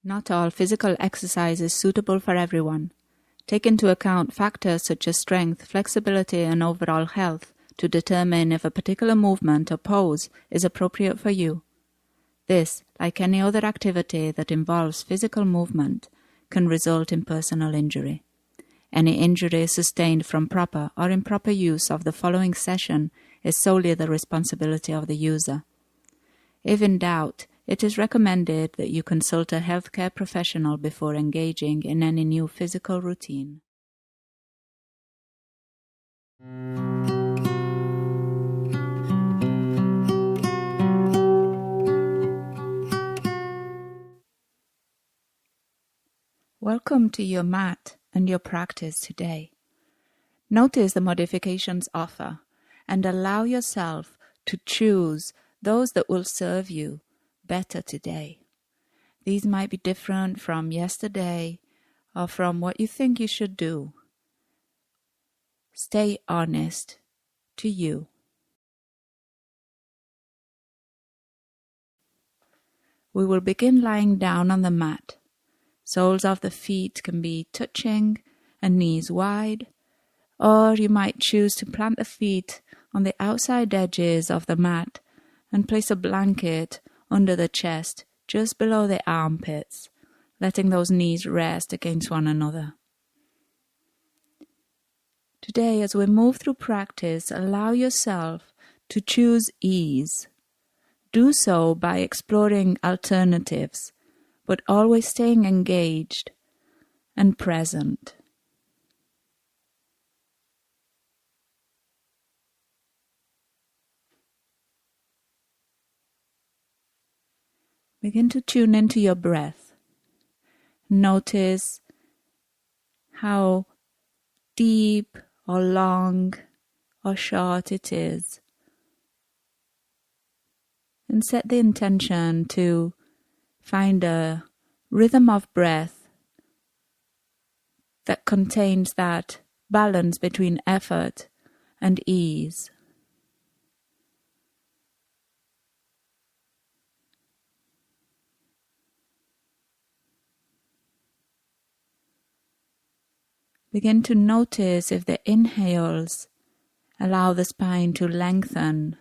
Not all physical exercise is suitable for everyone. Take into account factors such as strength, flexibility, and overall health to determine if a particular movement or pose is appropriate for you. This, like any other activity that involves physical movement, can result in personal injury. Any injury sustained from proper or improper use of the following session is solely the responsibility of the user. If in doubt, it is recommended that you consult a healthcare professional before engaging in any new physical routine. Welcome to your mat and your practice today. Notice the modifications offer and allow yourself to choose those that will serve you better today. These might be different from yesterday or from what you think you should do. Stay honest to you. We will begin lying down on the mat. Soles of the feet can be touching and knees wide, or you might choose to plant the feet on the outside edges of the mat and place a blanket under the chest just below the armpits, letting those knees rest against one another. Today, as we move through practice, allow yourself to choose ease. Do so by exploring alternatives, but always staying engaged and present. Begin to tune into your breath. Notice how deep or long or short it is. And set the intention to find a rhythm of breath that contains that balance between effort and ease. Begin to notice if the inhales allow the spine to lengthen.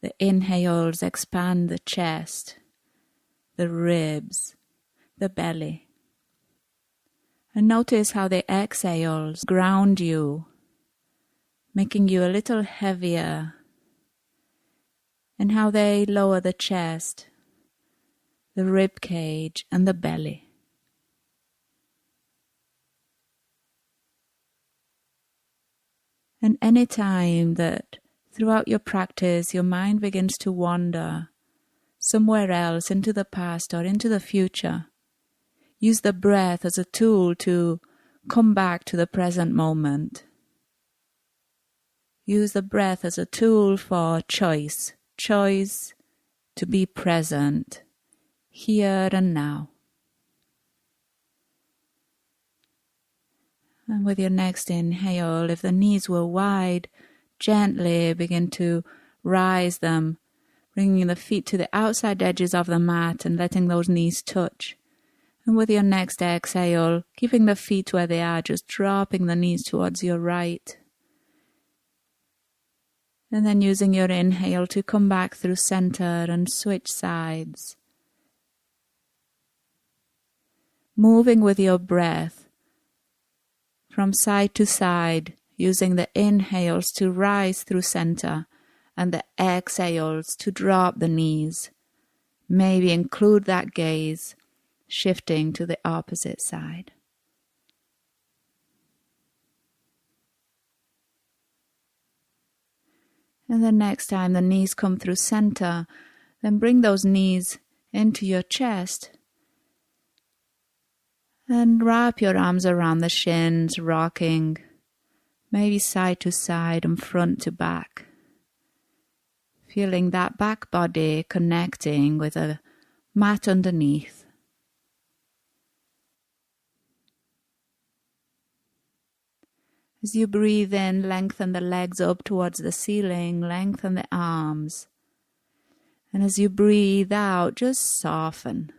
The inhales expand the chest, the ribs, the belly. And notice how the exhales ground you, making you a little heavier, and how they lower the chest, the rib cage, and the belly. And any time that throughout your practice your mind begins to wander somewhere else into the past or into the future, use the breath as a tool to come back to the present moment. Use the breath as a tool for choice to be present, here and now. And with your next inhale, if the knees were wide, gently begin to rise them, bringing the feet to the outside edges of the mat and letting those knees touch. And with your next exhale, keeping the feet where they are, just dropping the knees towards your right. And then using your inhale to come back through center and switch sides. Moving with your breath from side to side, using the inhales to rise through center and the exhales to drop the knees. Maybe include that gaze, shifting to the opposite side. And the next time the knees come through center, then bring those knees into your chest. And wrap your arms around the shins, rocking, maybe side to side and front to back. Feeling that back body connecting with a mat underneath. As you breathe in, lengthen the legs up towards the ceiling, lengthen the arms. And as you breathe out, just soften.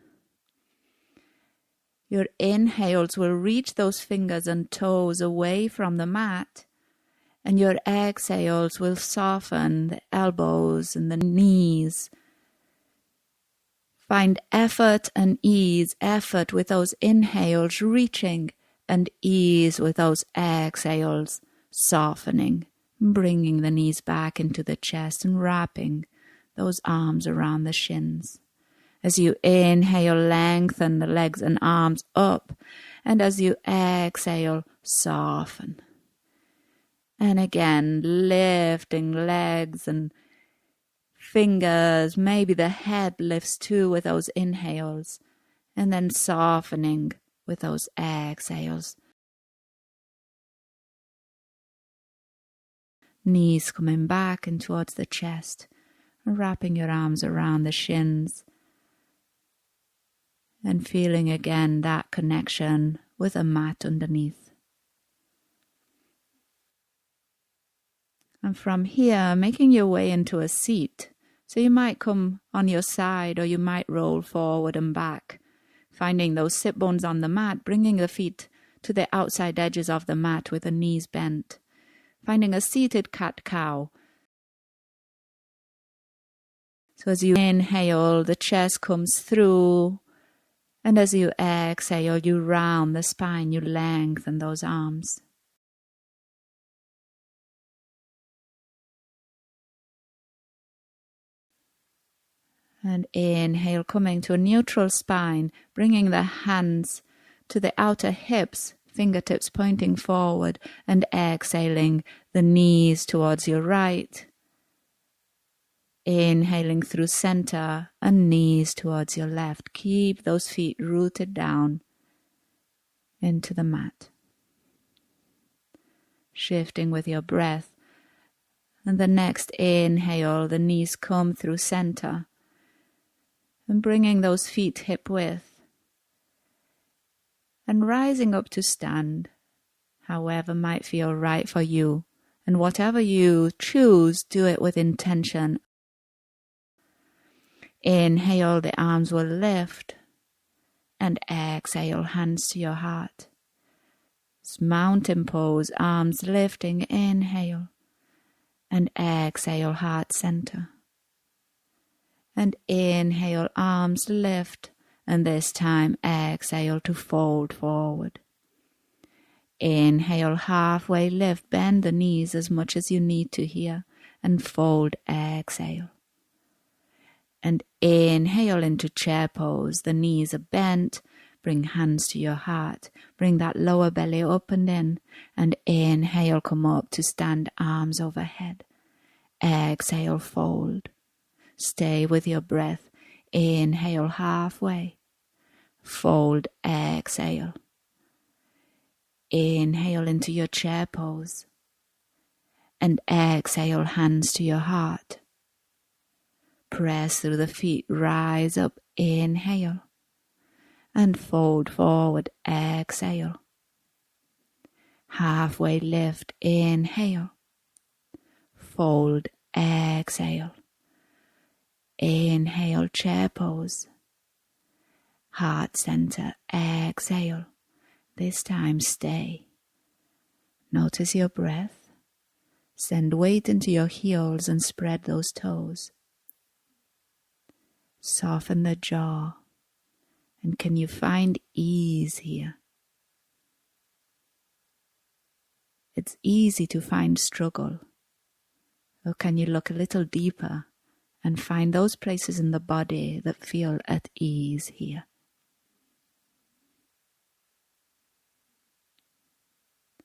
Your inhales will reach those fingers and toes away from the mat, and your exhales will soften the elbows and the knees. Find effort and ease, effort with those inhales reaching, and ease with those exhales softening, bringing the knees back into the chest and wrapping those arms around the shins. As you inhale, lengthen the legs and arms up, and as you exhale, soften. And again, lifting legs and fingers, maybe the head lifts too with those inhales, and then softening with those exhales. Knees coming back and towards the chest, wrapping your arms around the shins, and feeling again that connection with a mat underneath. And from here, making your way into a seat. So you might come on your side or you might roll forward and back, finding those sit bones on the mat, bringing the feet to the outside edges of the mat with the knees bent. Finding a seated cat-cow. So as you inhale, the chest comes through, and as you exhale, you round the spine, you lengthen those arms. And inhale, coming to a neutral spine, bringing the hands to the outer hips, fingertips pointing forward, and exhaling the knees towards your right. Inhaling through center and knees towards your left. Keep those feet rooted down into the mat. Shifting with your breath. And the next inhale, the knees come through center. And bringing those feet hip width. And rising up to stand, however might feel right for you. And whatever you choose, do it with intention. Inhale, the arms will lift, and exhale, hands to your heart. It's mountain pose, arms lifting, inhale, and exhale, heart center. And inhale, arms lift, and this time exhale to fold forward. Inhale, halfway lift, bend the knees as much as you need to here, and fold, exhale. And inhale into chair pose. The knees are bent. Bring hands to your heart. Bring that lower belly up and in. And inhale, come up to stand, arms overhead. Exhale, fold. Stay with your breath. Inhale, halfway. Fold, exhale. Inhale into your chair pose. And exhale, hands to your heart. Press through the feet, rise up, inhale, and fold forward, exhale. Halfway lift, inhale, fold, exhale. Inhale, chair pose, heart center, exhale. This time stay. Notice your breath. Send weight into your heels and spread those toes. Soften the jaw. And can you find ease here? It's easy to find struggle. Or can you look a little deeper and find those places in the body that feel at ease here?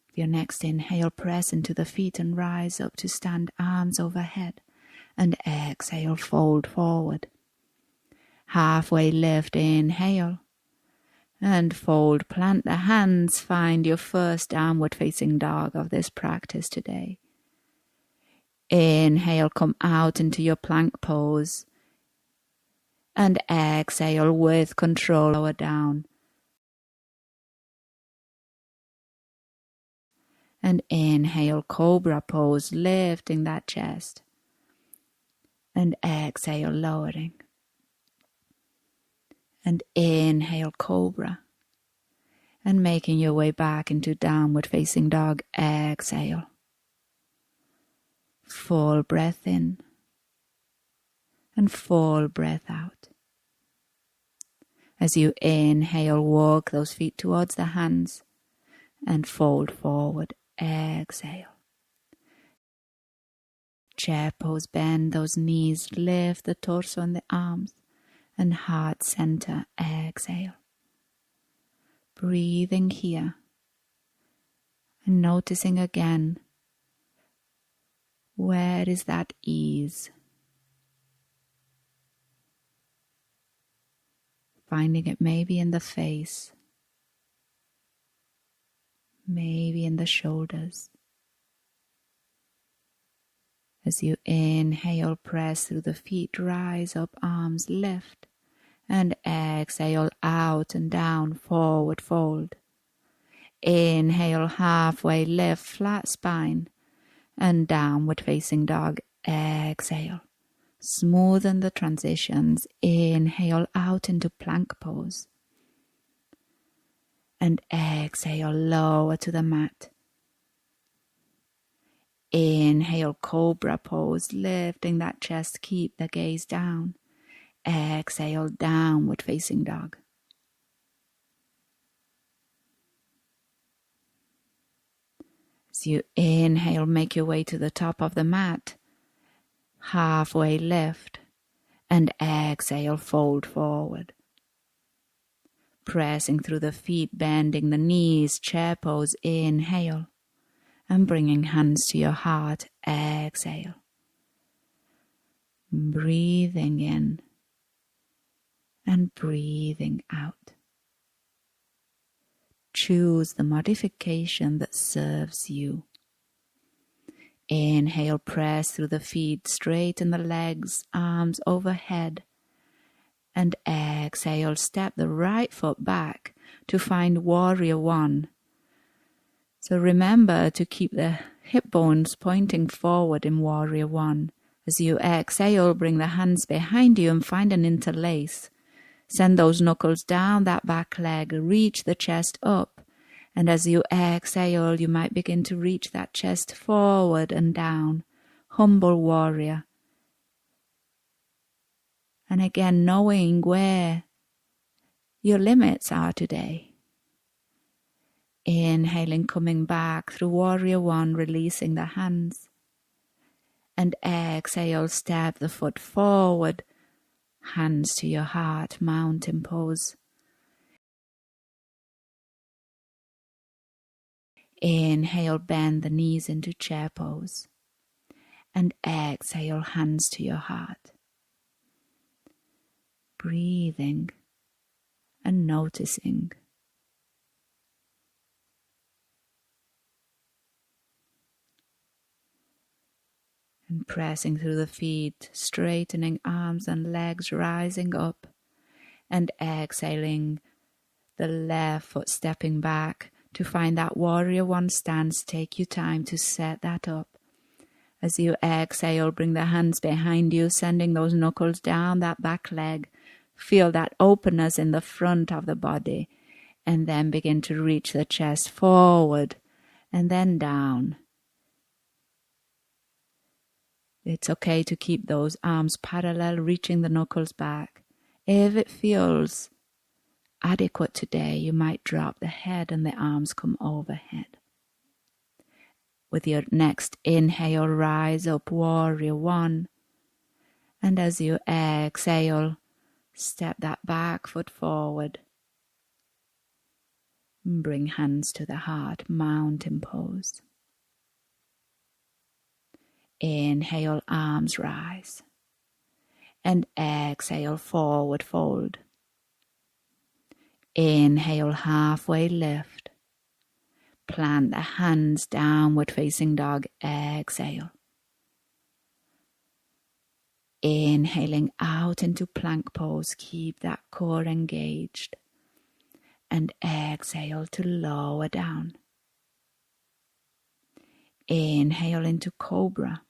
For your next inhale, press into the feet and rise up to stand, arms overhead. And exhale, fold forward. Halfway lift, inhale, and fold. Plant the hands, find your first downward facing dog of this practice today. Inhale, come out into your plank pose, and exhale with control, lower down. And inhale, Cobra pose, lifting that chest. And exhale, lowering. And inhale, Cobra. And making your way back into downward facing dog, exhale. Full breath in. And full breath out. As you inhale, walk those feet towards the hands and fold forward, exhale. Chair pose, bend those knees, lift the torso and the arms, and heart center, exhale. Breathing here, and noticing again, where is that ease? Finding it maybe in the face, maybe in the shoulders. As you inhale, press through the feet, rise up, arms lift, and exhale out and down, forward fold. Inhale, halfway lift, flat spine, and downward facing dog, exhale. Smoothen the transitions, inhale out into plank pose. And exhale, lower to the mat. Inhale, Cobra pose, lifting that chest, keep the gaze down. Exhale, downward facing dog. As you inhale, make your way to the top of the mat. Halfway lift, and exhale, fold forward. Pressing through the feet, bending the knees, chair pose, inhale. And bringing hands to your heart, exhale. Breathing in and breathing out. Choose the modification that serves you. Inhale, press through the feet, straighten the legs, arms overhead. And exhale, step the right foot back to find Warrior One. So remember to keep the hip bones pointing forward in Warrior One. As you exhale, bring the hands behind you and find an interlace. Send those knuckles down that back leg, reach the chest up. And as you exhale, you might begin to reach that chest forward and down. Humble warrior. And again, knowing where your limits are today. Inhaling, coming back through Warrior One, releasing the hands. And exhale, step the foot forward, hands to your heart, mountain pose. Inhale, bend the knees into chair pose. And exhale, hands to your heart. Breathing and noticing. And pressing through the feet, straightening arms and legs, rising up. And exhaling, the left foot stepping back to find that Warrior One stance. Take your time to set that up. As you exhale, bring the hands behind you, sending those knuckles down that back leg. Feel that openness in the front of the body. And then begin to reach the chest forward and then down. It's okay to keep those arms parallel, reaching the knuckles back. If it feels adequate today, you might drop the head and the arms come overhead. With your next inhale, rise up, Warrior One. And as you exhale, step that back foot forward. Bring hands to the heart, mountain pose. Inhale, arms rise. And exhale, forward fold. Inhale, halfway lift. Plant the hands, downward facing dog, exhale. Inhaling out into plank pose, keep that core engaged. And exhale to lower down. Inhale into Cobra.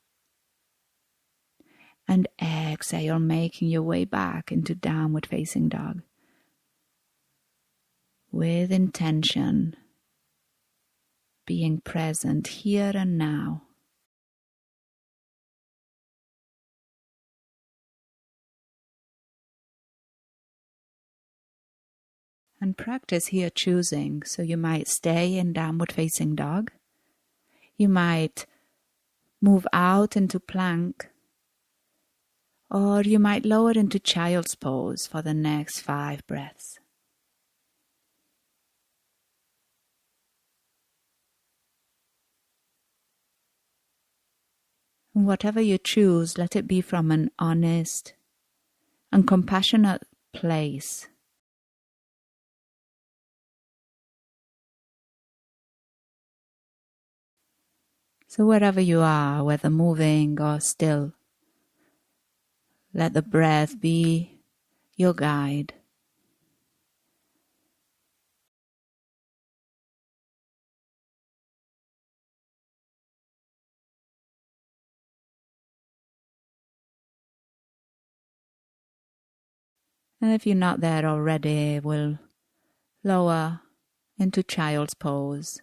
And exhale, making your way back into downward facing dog. With intention, being present here and now. And practice here choosing. So you might stay in downward facing dog. You might move out into plank. Or you might lower into child's pose for the next 5 breaths. And whatever you choose, let it be from an honest and compassionate place. So wherever you are, whether moving or still, let the breath be your guide. And if you're not there already, we'll lower into child's pose.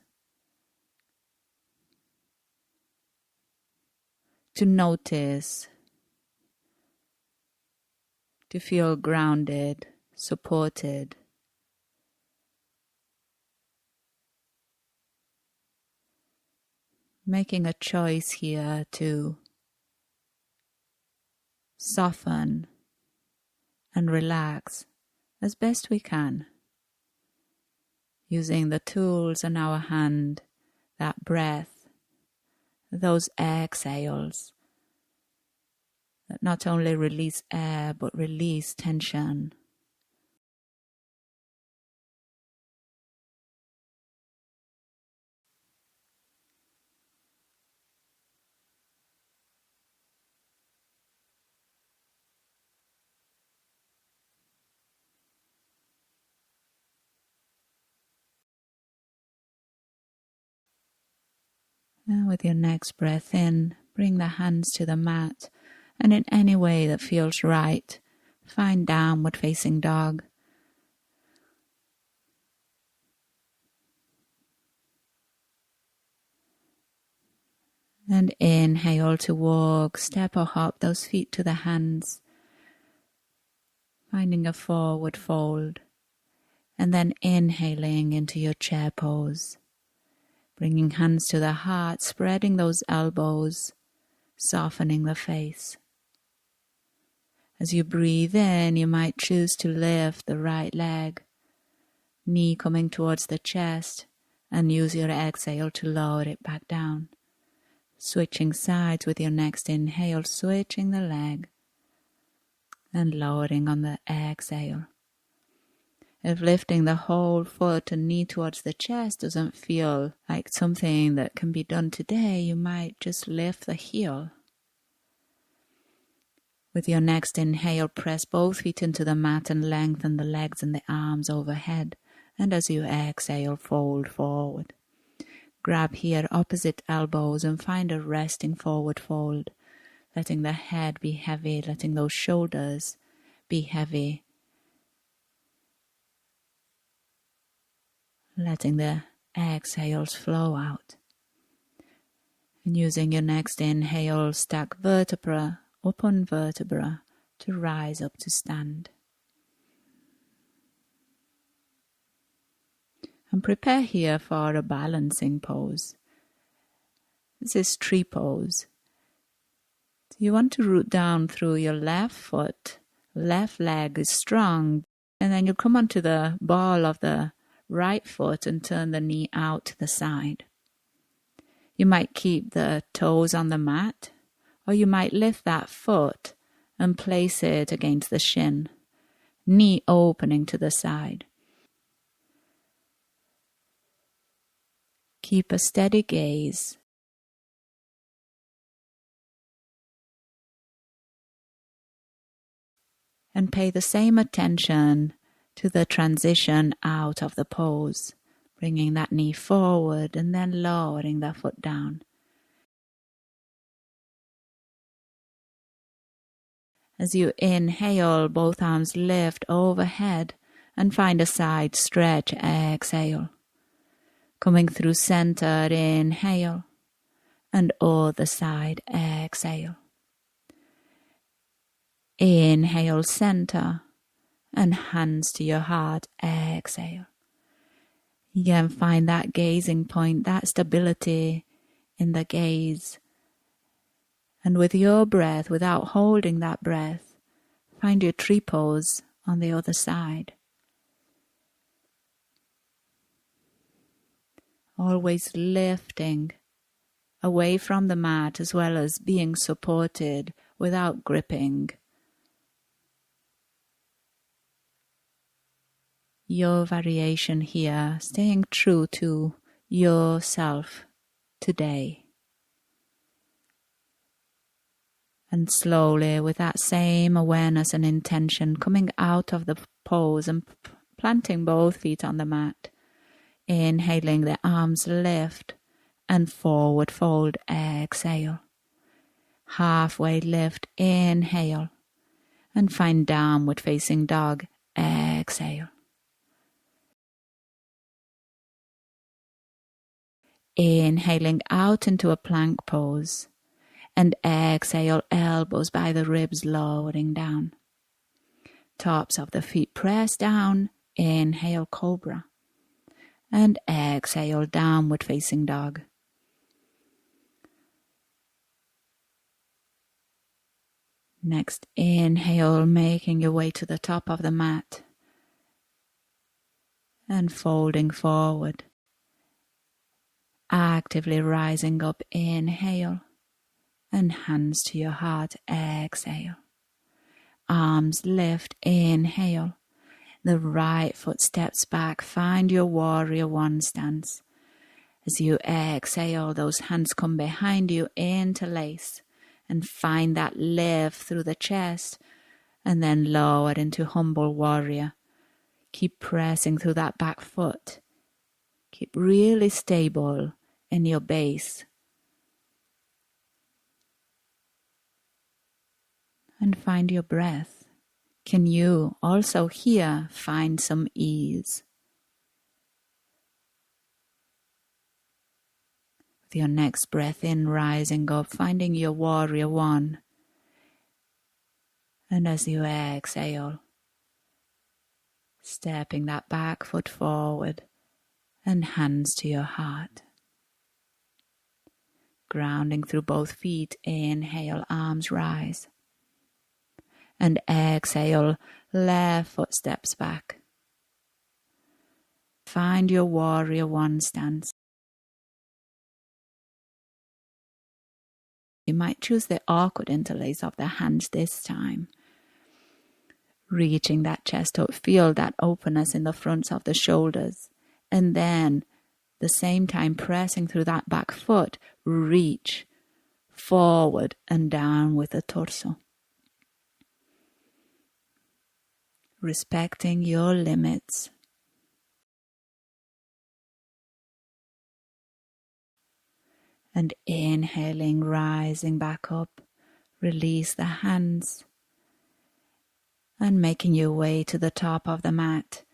To notice, to feel grounded, supported. Making a choice here to soften and relax as best we can, using the tools in our hand, that breath, those exhales that not only release air but release tension. And with your next breath in, bring the hands to the mat, and in any way that feels right, find downward facing dog. And inhale to walk, step or hop those feet to the hands, finding a forward fold, and then inhaling into your chair pose. Bringing hands to the heart, spreading those elbows, softening the face. As you breathe in, you might choose to lift the right leg, knee coming towards the chest, and use your exhale to lower it back down. Switching sides with your next inhale, switching the leg, and lowering on the exhale. If lifting the whole foot and knee towards the chest doesn't feel like something that can be done today, you might just lift the heel. With your next inhale, press both feet into the mat and lengthen the legs and the arms overhead. And as you exhale, fold forward. Grab here opposite elbows and find a resting forward fold, letting the head be heavy, letting those shoulders be heavy. Letting the exhales flow out. And using your next inhale, stack vertebra upon vertebra to rise up to stand. And prepare here for a balancing pose. This is tree pose. So you want to root down through your left foot, left leg is strong, and then you'll come onto the ball of the right foot and turn the knee out to the side. You might keep the toes on the mat, or you might lift that foot and place it against the shin, knee opening to the side. Keep a steady gaze. And pay the same attention to the transition out of the pose, bringing that knee forward and then lowering that foot down. As you inhale, both arms lift overhead and find a side stretch. Exhale. Coming through center, inhale. And other side, exhale. Inhale, center. And hands to your heart, exhale. Again, find that gazing point, that stability in the gaze. And with your breath, without holding that breath, find your tree pose on the other side. Always lifting away from the mat as well as being supported without gripping. Your variation here, staying true to yourself today. And slowly, with that same awareness and intention, coming out of the pose and planting both feet on the mat. Inhaling, the arms lift and forward fold, exhale. Halfway lift, inhale. And find downward facing dog, exhale. Inhaling out into a plank pose. And exhale, elbows by the ribs, lowering down. Tops of the feet press down. Inhale, Cobra. And exhale, downward facing dog. Next, inhale, making your way to the top of the mat. And folding forward. Actively rising up, inhale. And hands to your heart, exhale. Arms lift, inhale. The right foot steps back, find your warrior one stance. As you exhale, those hands come behind you, interlace, and find that lift through the chest, and then lower into humble warrior. Keep pressing through that back foot. Keep really stable in your base. And find your breath. Can you also here find some ease? With your next breath in, rising up, finding your warrior one. And as you exhale, stepping that back foot forward and hands to your heart. Grounding through both feet, inhale, arms rise. And exhale, left foot steps back. Find your warrior one stance. You might choose the awkward interlace of the hands this time. Reaching that chest up, feel that openness in the fronts of the shoulders. And then, the same time pressing through that back foot, reach forward and down with the torso. Respecting your limits. And inhaling, rising back up, release the hands. And making your way to the top of the mat,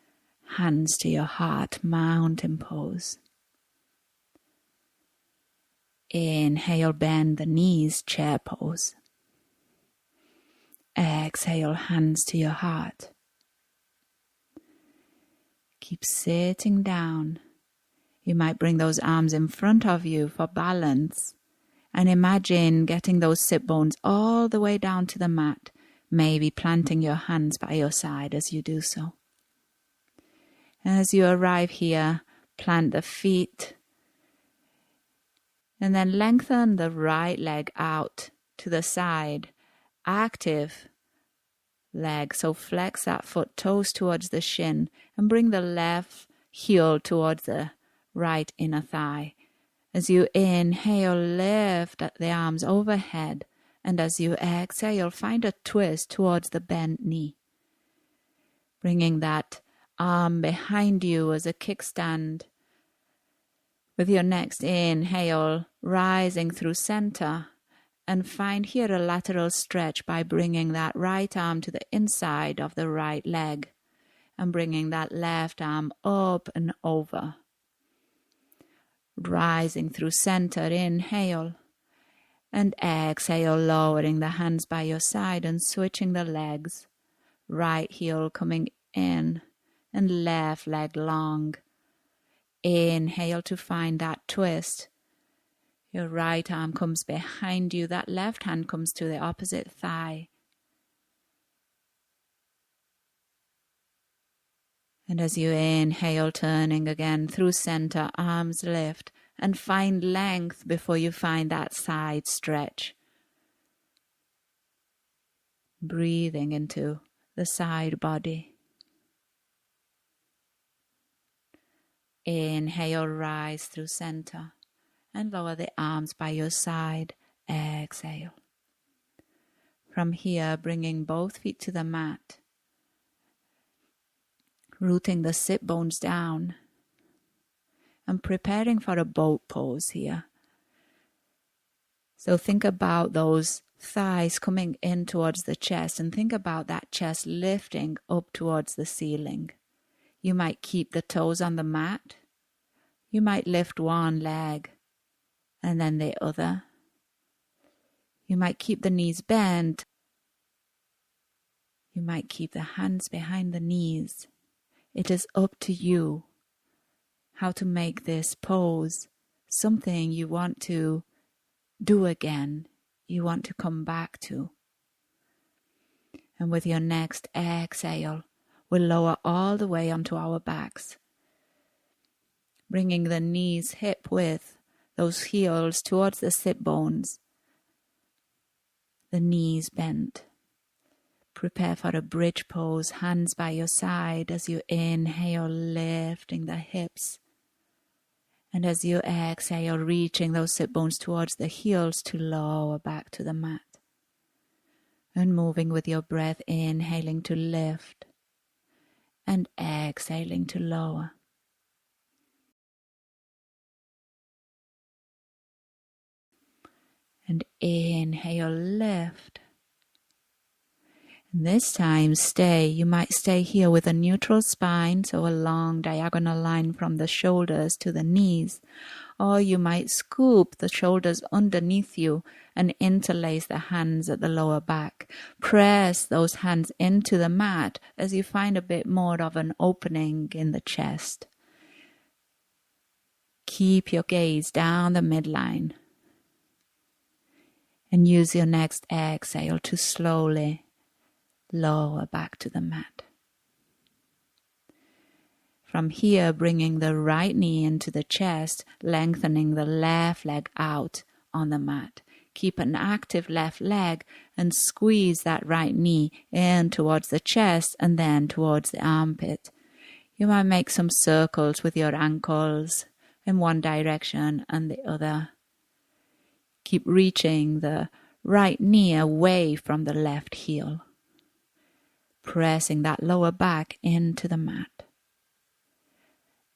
hands to your heart, mountain pose. Inhale, bend the knees, chair pose. Exhale, hands to your heart. Keep sitting down. You might bring those arms in front of you for balance. And imagine getting those sit bones all the way down to the mat, maybe planting your hands by your side as you do so. As you arrive here, plant the feet. And then lengthen the right leg out to the side. Active leg. So flex that foot, toes towards the shin, and bring the left heel towards the right inner thigh. As you inhale, lift the arms overhead. And as you exhale, find a twist towards the bent knee. Bringing that arm behind you as a kickstand. With your next inhale, rising through center. And find here a lateral stretch by bringing that right arm to the inside of the right leg and bringing that left arm up and over. Rising through center, inhale, and exhale, lowering the hands by your side and switching the legs. Right heel coming in and left leg long. Inhale to find that twist. Your right arm comes behind you, that left hand comes to the opposite thigh. And as you inhale, turning again through center, arms lift and find length before you find that side stretch. Breathing into the side body. Inhale, rise through center and lower the arms by your side. Exhale. From here, bringing both feet to the mat. Rooting the sit bones down and preparing for a boat pose here. So think about those thighs coming in towards the chest and think about that chest lifting up towards the ceiling. You might keep the toes on the mat. You might lift one leg and then the other. You might keep the knees bent. You might keep the hands behind the knees. It is up to you how to make this pose something you want to do again, you want to come back to. And with your next exhale, we'll lower all the way onto our backs, bringing the knees hip width, those heels towards the sit bones, the knees bent. Prepare for a bridge pose, hands by your side as you inhale, lifting the hips. And as you exhale, reaching those sit bones towards the heels to lower back to the mat. And moving with your breath, inhaling to lift and exhaling to lower. And inhale, lift. And this time stay. You might stay here with a neutral spine, so a long diagonal line from the shoulders to the knees. Or you might scoop the shoulders underneath you and interlace the hands at the lower back. Press those hands into the mat as you find a bit more of an opening in the chest. Keep your gaze down the midline. And use your next exhale to slowly lower back to the mat. From here, bringing the right knee into the chest, lengthening the left leg out on the mat. Keep an active left leg and squeeze that right knee in towards the chest and then towards the armpit. You might make some circles with your ankles in one direction and the other. Keep reaching the right knee away from the left heel. Pressing that lower back into the mat.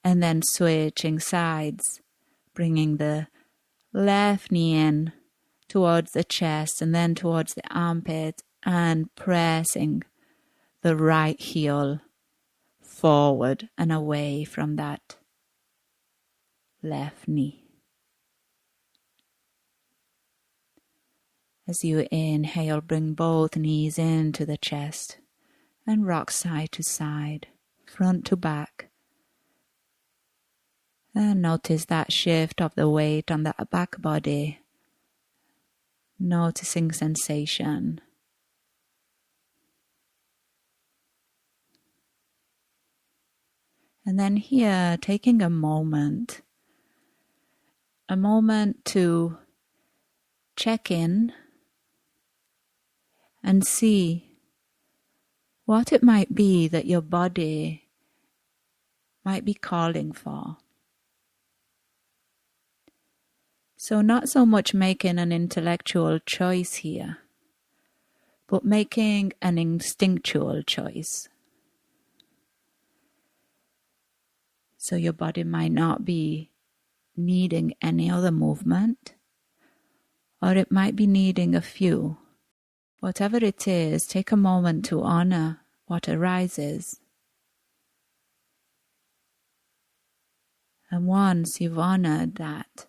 And then switching sides, bringing the left knee in towards the chest and then towards the armpit and pressing the right heel forward and away from that left knee. As you inhale, bring both knees into the chest. And rock side to side, front to back. And notice that shift of the weight on the back body. Noticing sensation. And then here, taking a moment to check in and see what it might be that your body might be calling for. So not so much making an intellectual choice here, but making an instinctual choice. So your body might not be needing any other movement, or it might be needing a few. Whatever it is, take a moment to honor what arises. And once you've honored that,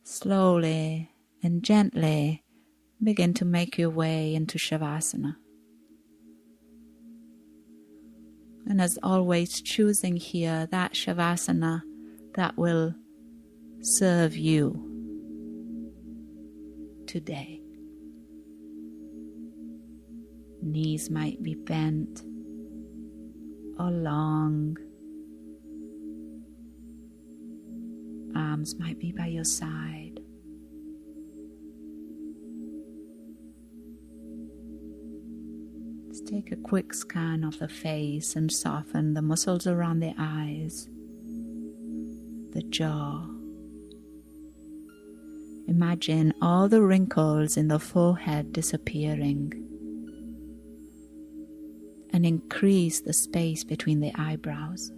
slowly and gently begin to make your way into Savasana. And as always, choosing here that Savasana that will serve you today. Knees might be bent or long. Arms might be by your side. Just take a quick scan of the face and soften the muscles around the eyes, the jaw. Imagine all the wrinkles in the forehead disappearing and increase the space between the eyebrows.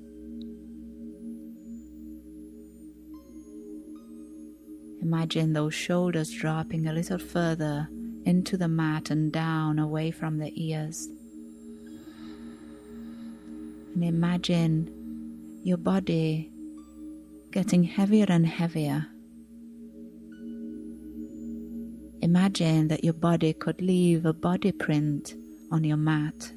Imagine those shoulders dropping a little further into the mat and down away from the ears. And imagine your body getting heavier and heavier. Imagine that your body could leave a body print on your mat.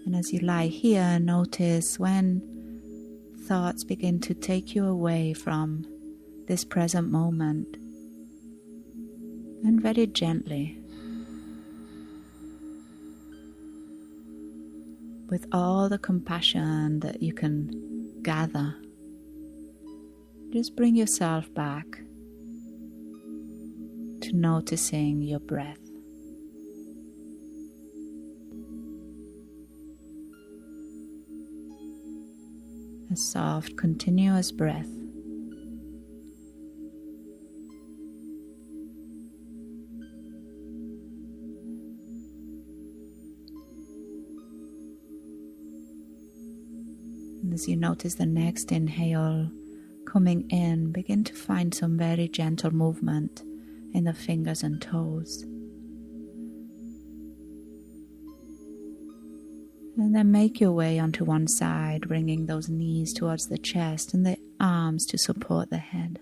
And as you lie here, notice when thoughts begin to take you away from this present moment. And very gently, with all the compassion that you can gather, just bring yourself back to noticing your breath. A soft, continuous breath. And as you notice the next inhale coming in, begin to find some very gentle movement in the fingers and toes. And then make your way onto one side, bringing those knees towards the chest and the arms to support the head.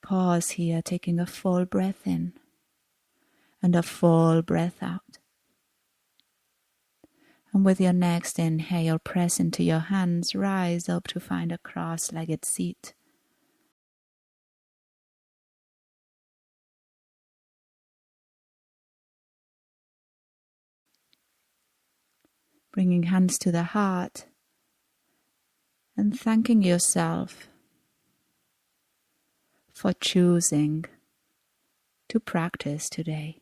Pause here, taking a full breath in and a full breath out. And with your next inhale, press into your hands, rise up to find a cross-legged seat. Bringing hands to the heart and thanking yourself for choosing to practice today.